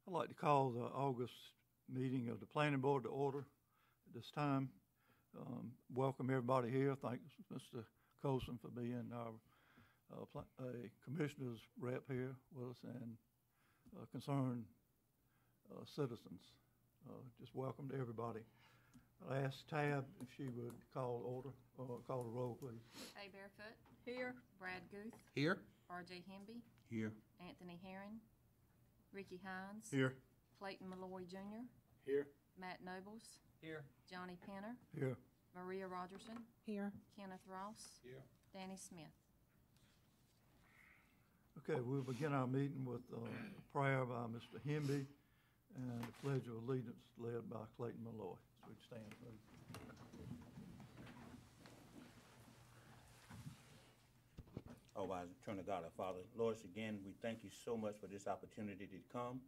I'd like to call the August meeting of the Planning Board to order at this time. Welcome everybody here. Thanks, Mr. Colson, for being our commissioner's rep here with us, and concerned citizens. Just welcome to everybody. I'll ask Tab if she would call the roll, please. A. Barefoot. Here. Brad Guth. Here. R.J. Hemby. Here. Anthony Herron. Ricky Hines. Here. Clayton Malloy Jr. Here. Matt Nobles. Here. Johnny Penner. Here. Maria Rogerson. Here. Kenneth Ross. Here. Danny Smith. Okay, we'll begin our meeting with a prayer by Mr. Hemby and the Pledge of Allegiance led by Clayton Malloy. So we'd stand, please. Oh, wise eternal God, our Father, Lord, again, we thank you so much for this opportunity to come.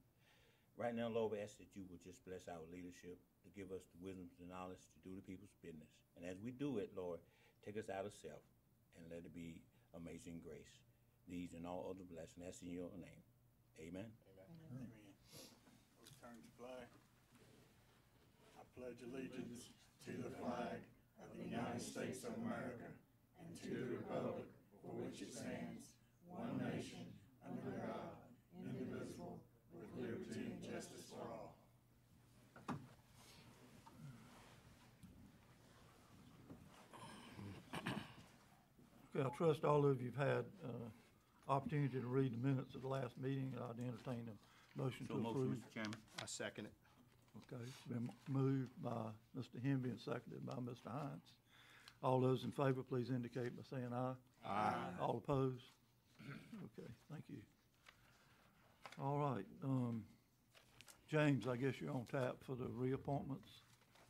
Right now, Lord, we ask that you would just bless our leadership to give us the wisdom and knowledge to do the people's business. And as we do it, Lord, take us out of self and let it be amazing grace. These and all other blessings, that's in your name. Amen. Amen. Amen. Return to flag. I pledge allegiance to the flag of the United States of America and to the republic for which it stands, one nation, under God, indivisible, with liberty and justice for all. Okay, I trust all of you've had opportunity to read the minutes of the last meeting. I'd entertain a motion to approve. Mr. Chairman. I second it. Okay, it's been moved by Mr. Hemby and seconded by Mr. Hines. All those in favor, please indicate by saying aye. Aye. All opposed? Okay, thank you. All right, James, I guess you're on tap for the reappointments.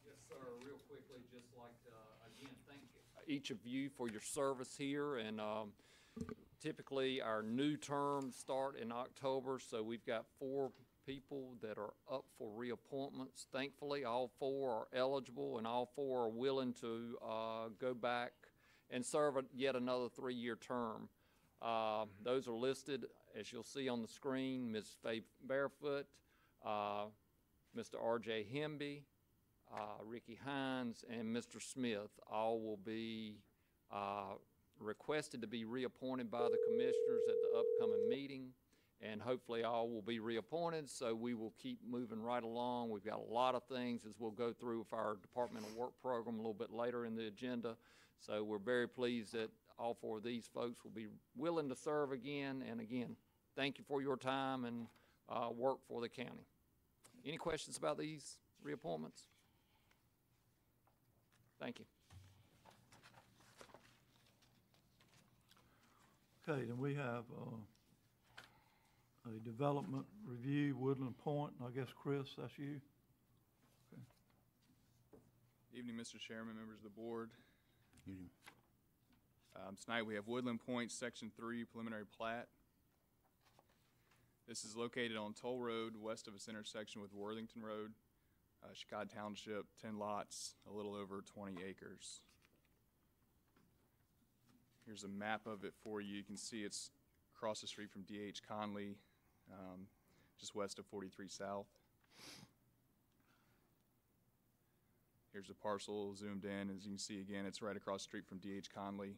Yes, sir. Real quickly, just like to, again, thank each of you for your service here. And typically, our new terms start in October, so we've got 4 people that are up for reappointments. Thankfully, all 4 are eligible, and all 4 are willing to go back and serve yet another 3-year term. Those are listed, as you'll see on the screen: Ms. Faye Barefoot, Mr. R.J. Hemby, Ricky Hines, and Mr. Smith. All will be requested to be reappointed by the commissioners at the upcoming meeting, and hopefully all will be reappointed, so we will keep moving right along. We've got a lot of things as we'll go through with our departmental work program a little bit later in the agenda, so we're very pleased that all 4 of these folks will be willing to serve again. And again, thank you for your time and work for the county. Any questions about these reappointments? Thank you. Okay, then we have a development review, Woodland Point, and I guess, Chris, that's you? Okay. Evening, Mr. Chairman, members of the board. Evening. Tonight we have Woodland Point, Section 3, preliminary plat. This is located on Toll Road, west of its intersection with Worthington Road, Chicago Township, 10 lots, a little over 20 acres. Here's a map of it for you. You can see it's across the street from D.H. Conley, just west of 43 South. Here's the parcel zoomed in. As you can see again, it's right across the street from D.H. Conley,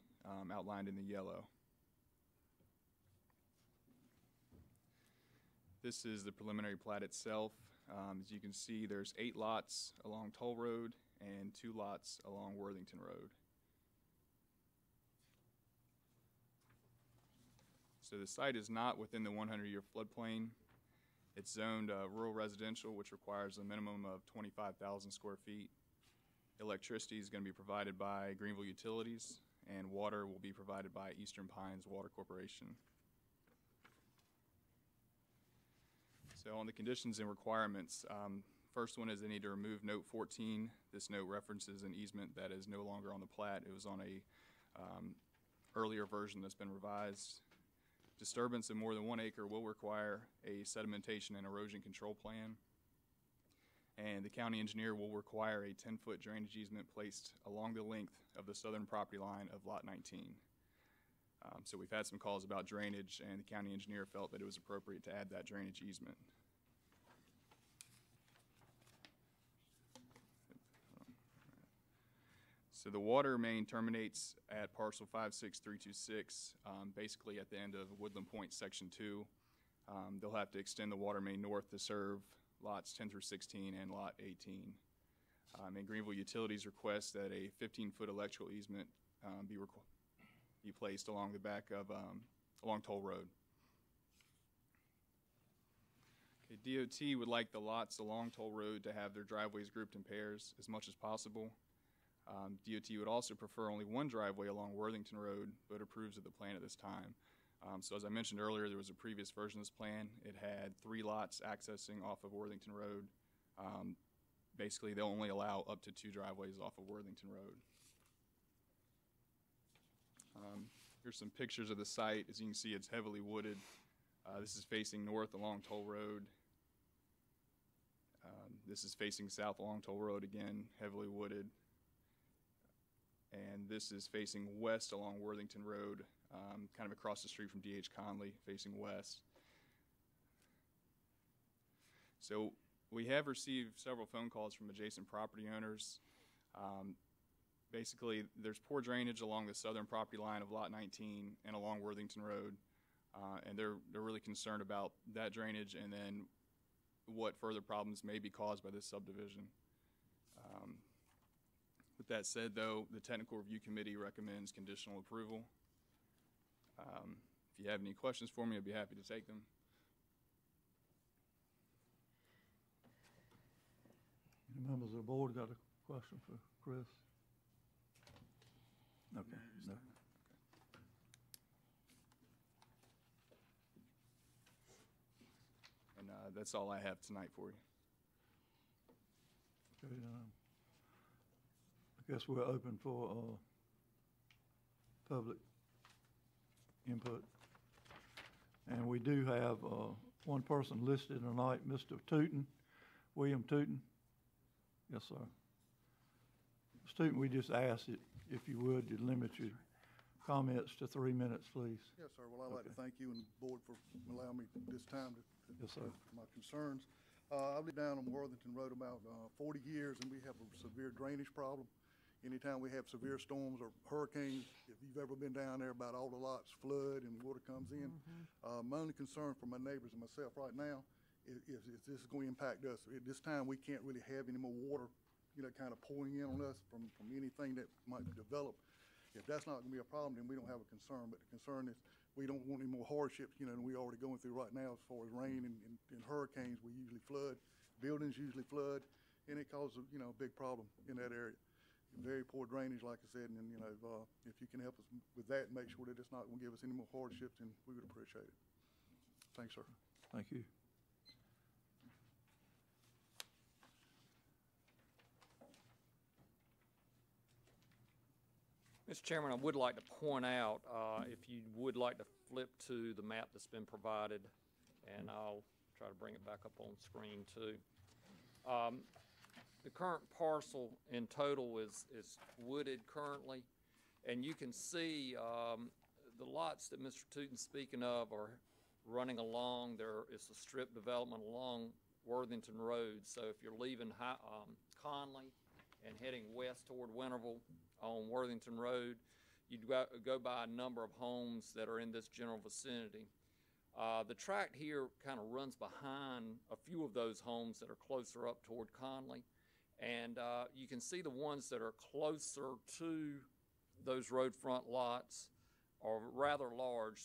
outlined in the yellow. This is the preliminary plat itself. As you can see, there's 8 lots along Toll Road and 2 lots along Worthington Road. So the site is not within the 100-year floodplain. It's zoned rural residential, which requires a minimum of 25,000 square feet. Electricity is going to be provided by Greenville Utilities, and water will be provided by Eastern Pines Water Corporation. So on the conditions and requirements, first one is they need to remove note 14. This note references an easement that is no longer on the plat. It was on a earlier version that's been revised. Disturbance of more than 1 acre will require a sedimentation and erosion control plan. And the county engineer will require a 10-foot drainage easement placed along the length of the southern property line of Lot 19. So we've had some calls about drainage, and the county engineer felt that it was appropriate to add that drainage easement. So the water main terminates at parcel 56326, basically at the end of Woodland Point Section 2. They'll have to extend the water main north to serve lots 10 through 16 and lot 18. And Greenville Utilities requests that a 15-foot electrical easement be placed along the back of along Toll Road. Okay, DOT would like the lots along Toll Road to have their driveways grouped in pairs as much as possible. DOT would also prefer only one driveway along Worthington Road, but approves of the plan at this time. So as I mentioned earlier, there was a previous version of this plan. It had 3 lots accessing off of Worthington Road. Basically, they'll only allow up to 2 driveways off of Worthington Road. Here's some pictures of the site. As you can see, it's heavily wooded. This is facing north along Toll Road. This is facing south along Toll Road again, heavily wooded. And this is facing west along Worthington Road, kind of across the street from D.H. Conley, facing west. So we have received several phone calls from adjacent property owners. Basically, there's poor drainage along the southern property line of Lot 19 and along Worthington Road, and they're really concerned about that drainage and then what further problems may be caused by this subdivision. With that said, though, the Technical Review Committee recommends conditional approval. If you have any questions for me, I'd be happy to take them. Any members of the board got a question for Chris? Okay. No. And that's all I have tonight for you. Okay, I guess we're open for public input. And we do have one person listed tonight, Mr. Tootin, William Tootin. Yes, sir. Mr. Tootin, we just asked it, if you would, to limit your comments to 3 minutes, please. Yes, sir. Well, I'd like to thank you and the board for allowing me this time to Yes, sir. my concerns. I've lived down on Worthington Road about 40 years, and we have a severe drainage problem. Anytime we have severe storms or hurricanes, if you've ever been down there, about all the lots flood and water comes in. My only concern for my neighbors and myself right now is this is going to impact us. At this time, we can't really have any more water, kind of pouring in on us from anything that might develop. If that's not going to be a problem, then we don't have a concern. But the concern is we don't want any more hardships, than we're already going through right now as far as rain and hurricanes. We usually flood, buildings usually flood, and it causes, a big problem in that area. Very poor drainage, like I said, and if you can help us with that and make sure that it's not going to give us any more hardships, then we would appreciate it. Thanks, sir. Thank you. Mr. Chairman, I would like to point out, if you would like to flip to the map that's been provided, and I'll try to bring it back up on screen too. The current parcel in total is wooded currently, and you can see the lots that Mr. Tootin's speaking of are running along. There is a strip development along Worthington Road. So if you're leaving Conley and heading west toward Winterville on Worthington Road, you'd go by a number of homes that are in this general vicinity. The tract here kind of runs behind a few of those homes that are closer up toward Conley. And you can see the ones that are closer to those road front lots are rather large.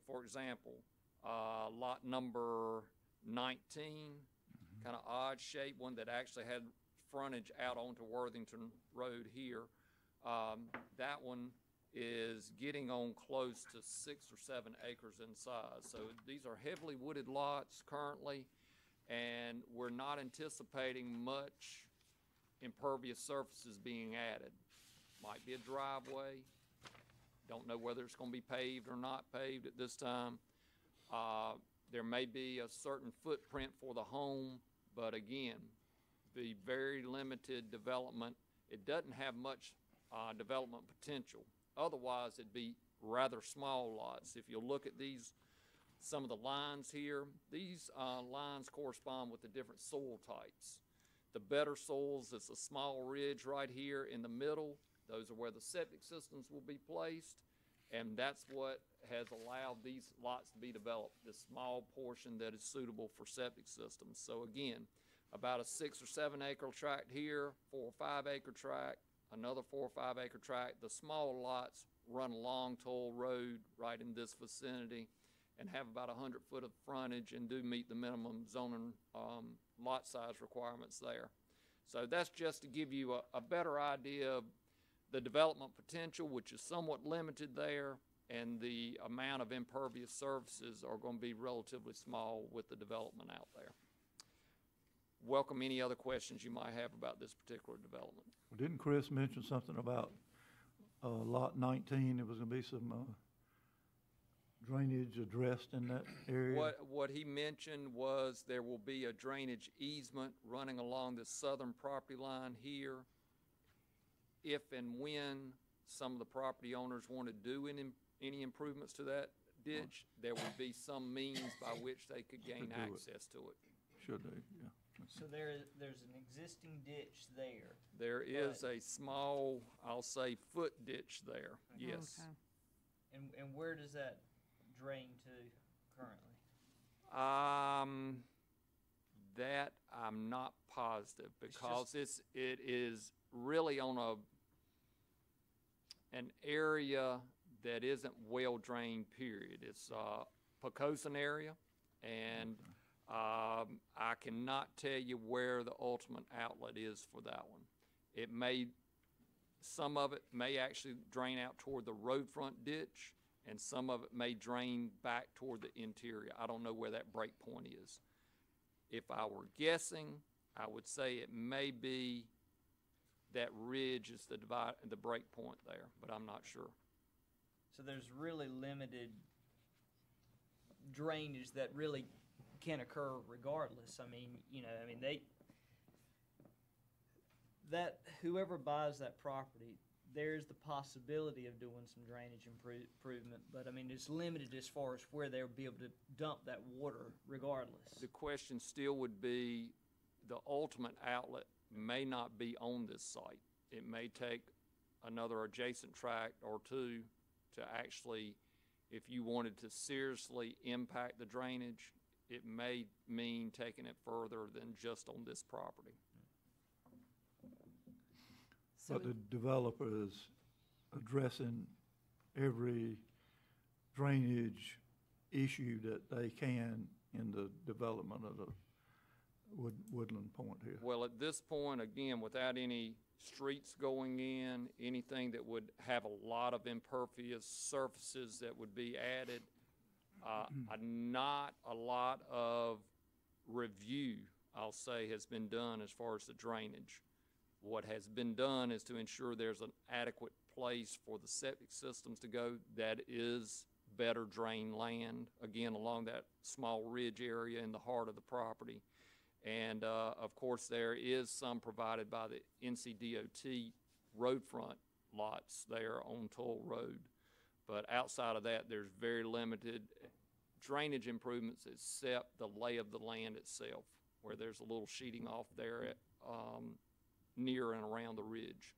For example, lot number 19, kind of odd shaped one that actually had frontage out onto Worthington Road here. That one is getting on close to 6 or 7 acres in size. So these are heavily wooded lots currently, and we're not anticipating much impervious surfaces being added. Might be a driveway. Don't know whether it's going to be paved or not paved at this time. There may be a certain footprint for the home, but again, be very limited development. It doesn't have much development potential. Otherwise, it'd be rather small lots. If you look at these, some of the lines here, these lines correspond with the different soil types. The better soils, it's a small ridge right here in the middle. Those are where the septic systems will be placed, and that's what has allowed these lots to be developed, this small portion that is suitable for septic systems. So again, about a 6 or 7 acre tract here, 4 or 5 acre tract, another 4 or 5 acre tract. The smaller lots run along Toll Road right in this vicinity and have about 100 foot of frontage and do meet the minimum zoning lot size requirements there. So that's just to give you a better idea of the development potential, which is somewhat limited there, and the amount of impervious surfaces are going to be relatively small with the development out there. Welcome any other questions you might have about this particular development. Well, didn't Chris mention something about lot 19? There was going to be some drainage addressed in that area? What he mentioned was there will be a drainage easement running along the southern property line here. If and when some of the property owners want to do any improvements to that ditch, there would be some means by which they could gain access to it. Should they, yeah. So there's an existing ditch there. There is a small, I'll say, foot ditch there, yes. Okay. And where does that drain to currently? That I'm not positive, because it is really on an area that isn't well drained, period. It's a Pocosin area, and I cannot tell you where the ultimate outlet is for that one. Some of it may actually drain out toward the road front ditch, and some of it may drain back toward the interior. I don't know where that break point is. If I were guessing, I would say it may be that ridge is the break point there, but I'm not sure. So there's really limited drainage that really can occur regardless. I mean, whoever buys that property, there's the possibility of doing some drainage improvement, but I mean, it's limited as far as where they'll be able to dump that water regardless. The question still would be, the ultimate outlet may not be on this site. It may take another adjacent tract or two to actually, if you wanted to seriously impact the drainage, it may mean taking it further than just on this property. But the developer is addressing every drainage issue that they can in the development of the Woodland Point here. Well, at this point, again, without any streets going in, anything that would have a lot of impervious surfaces that would be added, not a lot of review, I'll say, has been done as far as the drainage. What has been done is to ensure there's an adequate place for the septic systems to go that is better drained land, again, along that small ridge area in the heart of the property. And of course, there is some provided by the NCDOT road front lots there on Toll Road. But outside of that, there's very limited drainage improvements except the lay of the land itself, where there's a little sheeting off there at, near and around the ridge.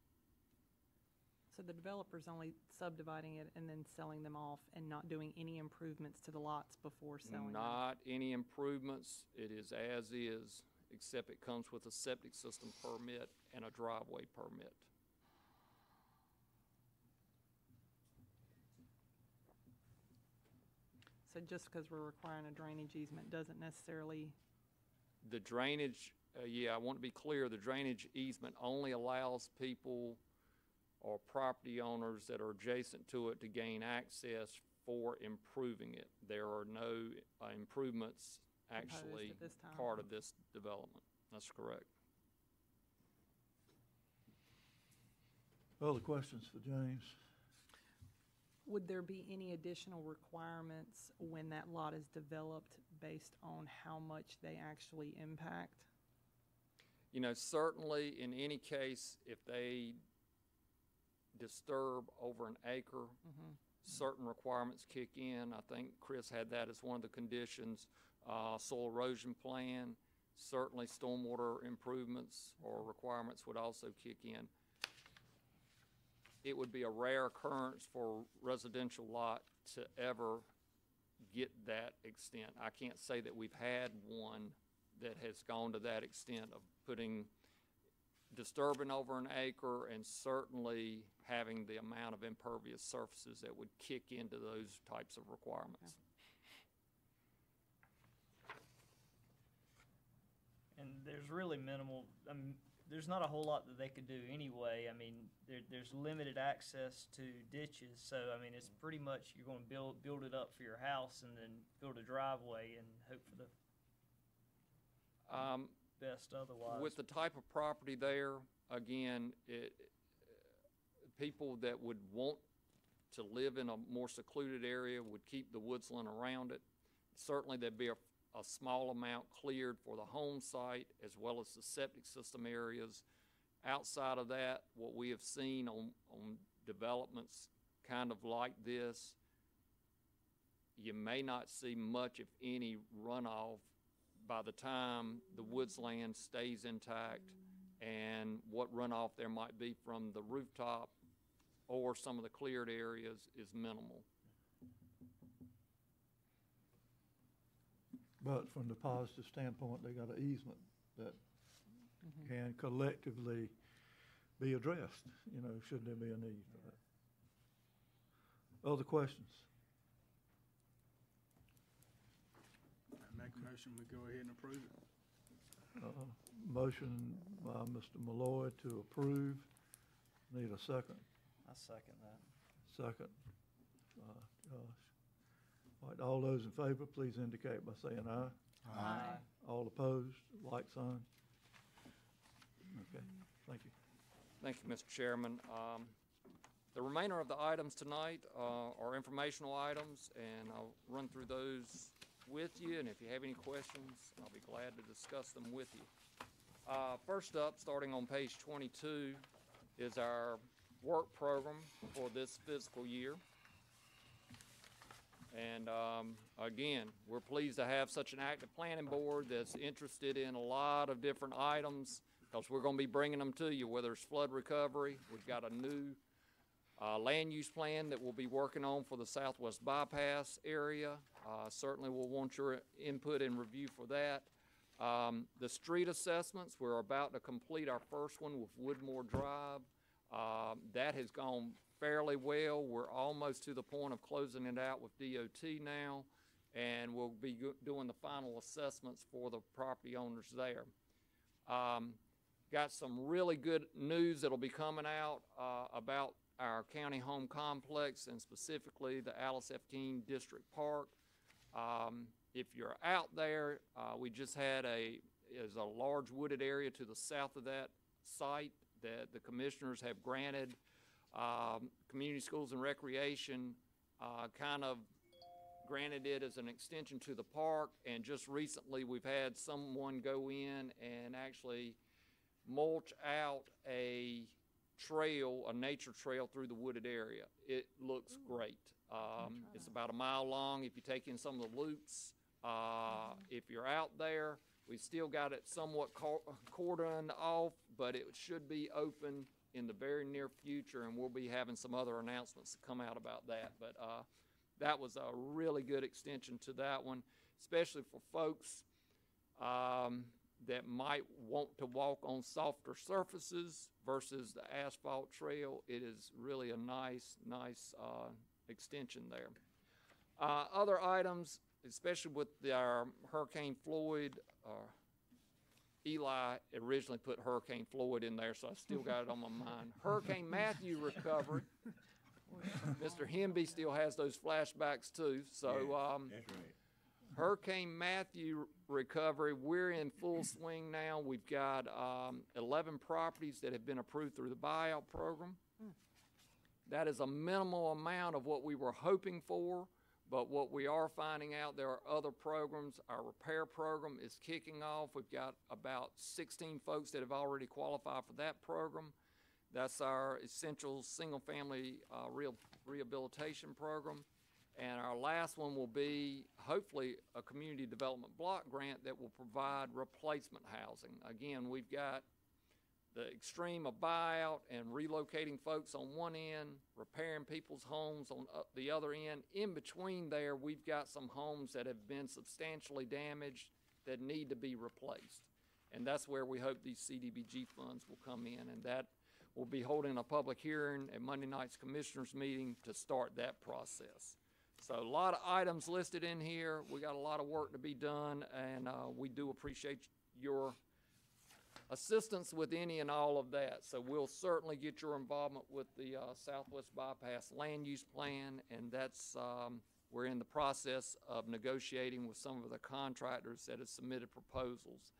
So the developer's only subdividing it and then selling them off and not doing any improvements to the lots before selling them? Not any improvements. It is as is, except it comes with a septic system permit and a driveway permit. So just because we're requiring a drainage easement doesn't necessarily... The drainage, I want to be clear, the drainage easement only allows people or property owners that are adjacent to it to gain access for improving it. There are no improvements actually part of this development. That's correct. Other questions for James? Would there be any additional requirements when that lot is developed based on how much they actually impact? Certainly in any case, if they disturb over an acre, certain requirements kick in. I think Chris had that as one of the conditions. Soil erosion plan, certainly stormwater improvements or requirements would also kick in. it would be a rare occurrence for a residential lot to ever get that extent. I can't say that we've had one that has gone to that extent of disturbing over an acre, and certainly having the amount of impervious surfaces that would kick into those types of requirements. And there's really minimal, there's not a whole lot that they could do anyway. I mean, there's limited access to ditches, so I mean, it's pretty much you're going to build it up for your house and then build a driveway and hope for the best otherwise. With the type of property there, again, people that would want to live in a more secluded area would keep the woodsland around it. Certainly there'd be a small amount cleared for the home site as well as the septic system areas. Outside of that, what we have seen on developments kind of like this, you may not see much, if any, runoff by the time the woodsland stays intact, and what runoff there might be from the rooftop or some of the cleared areas is minimal. But from the positive standpoint, they got an easement that can collectively be addressed, you know, should there be a need for that. Other questions? I make a motion, we go ahead and approve it. Motion by Mr. Malloy to approve. Need a second? I second that. Second. Josh. All right, all those in favor, please indicate by saying aye. Aye. All opposed, like sign. Okay, thank you. Thank you, Mr. Chairman. The remainder of the items tonight are informational items, and I'll run through those with you, and if you have any questions, I'll be glad to discuss them with you. First up, starting on page 22, is our work program for this fiscal year. And again, we're pleased to have such an active planning board that's interested in a lot of different items, because we're going to be bringing them to you, whether it's flood recovery. We've got a new land use plan that we'll be working on for the Southwest Bypass area. Certainly we'll want your input and review for that. The street assessments, we're about to complete our first one with Woodmore Drive. That has gone fairly well. We're almost to the point of closing it out with DOT now, and we'll be doing the final assessments for the property owners there. Got some really good news that'll be coming out about our county home complex, and specifically the Alice F. King District Park. If you're out there, we just had a large wooded area to the south of that site that the commissioners have granted. Community Schools and Recreation kind of granted it as an extension to the park, and just recently we've had someone go in and actually mulch out a trail, a nature trail through the wooded area. It looks great. It's about a mile long if you take in some of the loops. If you're out there, we still got it somewhat cordoned off, but it should be open in the very near future, and we'll be having some other announcements to come out about that. But that was a really good extension to that one, especially for folks that might want to walk on softer surfaces versus the asphalt trail. It is really a nice extension there. Other items, especially with our Hurricane Floyd, Eli originally put Hurricane Floyd in there, so I still got it on my mind. Hurricane Matthew recovery. Mr. Hemby still has those flashbacks too. So That's right. Hurricane Matthew recovery, we're in full swing now. We've got 11 properties that have been approved through the buyout program. That is a minimal amount of what we were hoping for, but what we are finding out, there are other programs. Our repair program is kicking off. We've got about 16 folks that have already qualified for that program. That's our essential single-family rehabilitation program. And our last one will be, hopefully, a community development block grant that will provide replacement housing. Again, we've got the extreme of buyout and relocating folks on one end, repairing people's homes on the other end. In between there, we've got some homes that have been substantially damaged that need to be replaced. And that's where we hope these CDBG funds will come in, and that we'll be holding a public hearing at Monday night's commissioners meeting to start that process. So a lot of items listed in here. We got a lot of work to be done, and we do appreciate your assistance with any and all of that. So we'll certainly get your involvement with the Southwest Bypass Land Use Plan, and that's we're in the process of negotiating with some of the contractors that have submitted proposals.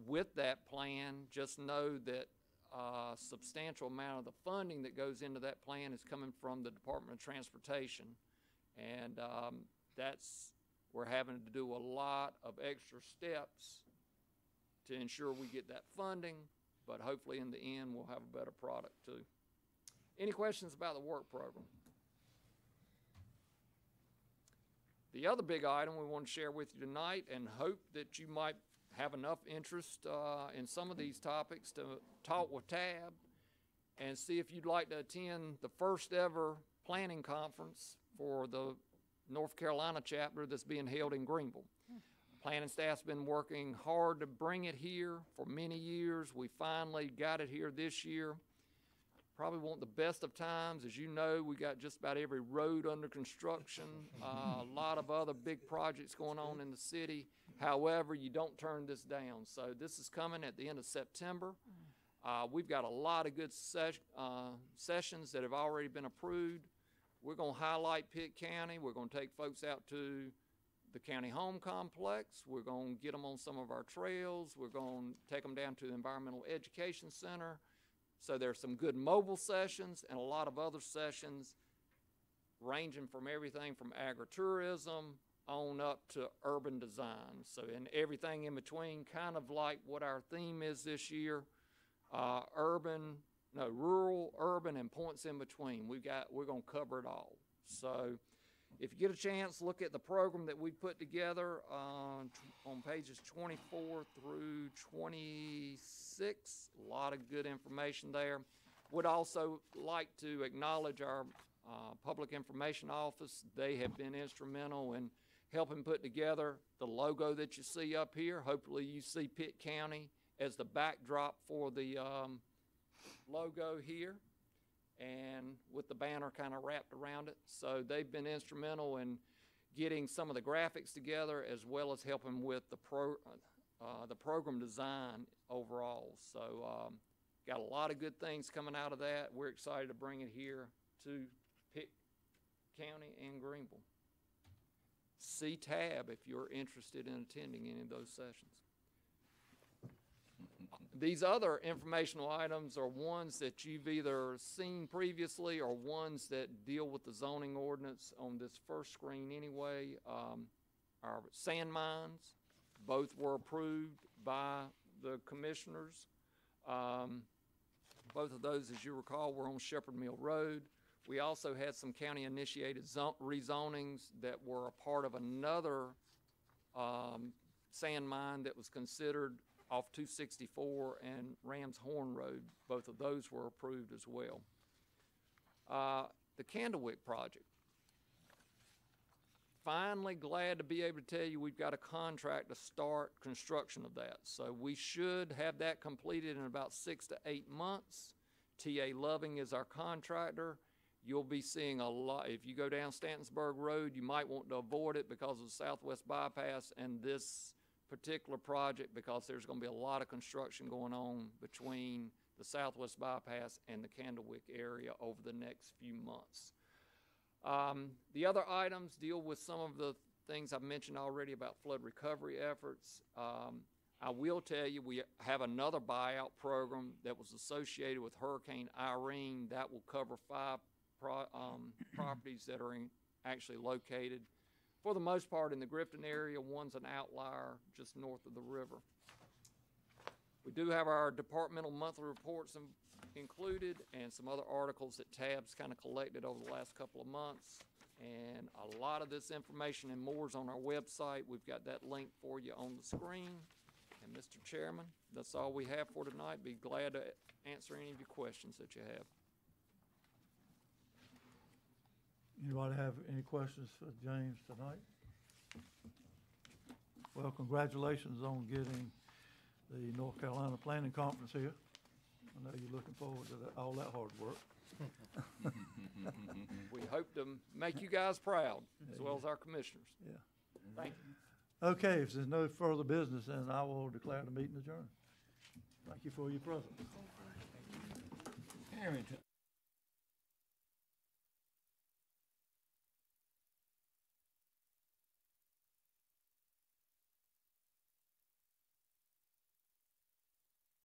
With that plan, just know that a substantial amount of the funding that goes into that plan is coming from the Department of Transportation, and we're having to do a lot of extra steps to ensure we get that funding, but hopefully in the end we'll have a better product too. Any questions about the work program? The other big item we want to share with you tonight, and hope that you might have enough interest in some of these topics to talk with Tab and see if you'd like to attend the first ever planning conference for the North Carolina chapter that's being held in Greenville. Planning staff's been working hard to bring it here for many years. We finally got it here this year. Probably want the best of times. As you know, we got just about every road under construction, a lot of other big projects going on in the city. However, you don't turn this down. So this is coming at the end of September. We've got a lot of good sessions that have already been approved. We're going to highlight Pitt County. We're going to take folks out to the county home complex. We're going to get them on some of our trails. We're going to take them down to the Environmental Education Center. So there's some good mobile sessions and a lot of other sessions ranging from everything from agritourism on up to urban design. So, and everything in between, kind of like what our theme is this year, rural, urban, and points in between. We're going to cover it all. So if you get a chance, look at the program that we put together on pages 24 through 26. A lot of good information there. Would also like to acknowledge our Public Information Office. They have been instrumental in helping put together the logo that you see up here. Hopefully you see Pitt County as the backdrop for the logo here, and with the banner kind of wrapped around it. So they've been instrumental in getting some of the graphics together, as well as helping with the program design overall. So got a lot of good things coming out of that. We're excited to bring it here to Pitt County and Greenville. See Tab if you're interested in attending any of those sessions. These other informational items are ones that you've either seen previously or ones that deal with the zoning ordinance on this first screen anyway. Our sand mines, both were approved by the commissioners. Both of those, as you recall, were on Shepherd Mill Road. We also had some county-initiated rezonings that were a part of another sand mine that was considered off 264 and Rams Horn Road. Both of those were approved as well. The Candlewick project. Finally glad to be able to tell you we've got a contract to start construction of that. So we should have that completed in about 6 to 8 months. T.A. Loving is our contractor. You'll be seeing a lot. If you go down Stantonsburg Road, you might want to avoid it because of the Southwest Bypass and this particular project, because there's going to be a lot of construction going on between the Southwest Bypass and the Candlewick area over the next few months. The other items deal with some of the things I've mentioned already about flood recovery efforts. I will tell you we have another buyout program that was associated with Hurricane Irene that will cover 5 properties that are actually located for the most part in the Grifton area. One's an outlier just north of the river. We do have our departmental monthly reports included and some other articles that Tab's kind of collected over the last couple of months. And a lot of this information and more is on our website. We've got that link for you on the screen. And Mr. Chairman, that's all we have for tonight. Be glad to answer any of your questions that you have. Anybody have any questions for James tonight? Well, congratulations on getting the North Carolina Planning Conference here. I know you're looking forward to all that hard work. We hope to make you guys proud, as well as our commissioners. Yeah. Thank you. Okay, if there's no further business, then I will declare the meeting adjourned. Thank you for your presence. Harrington.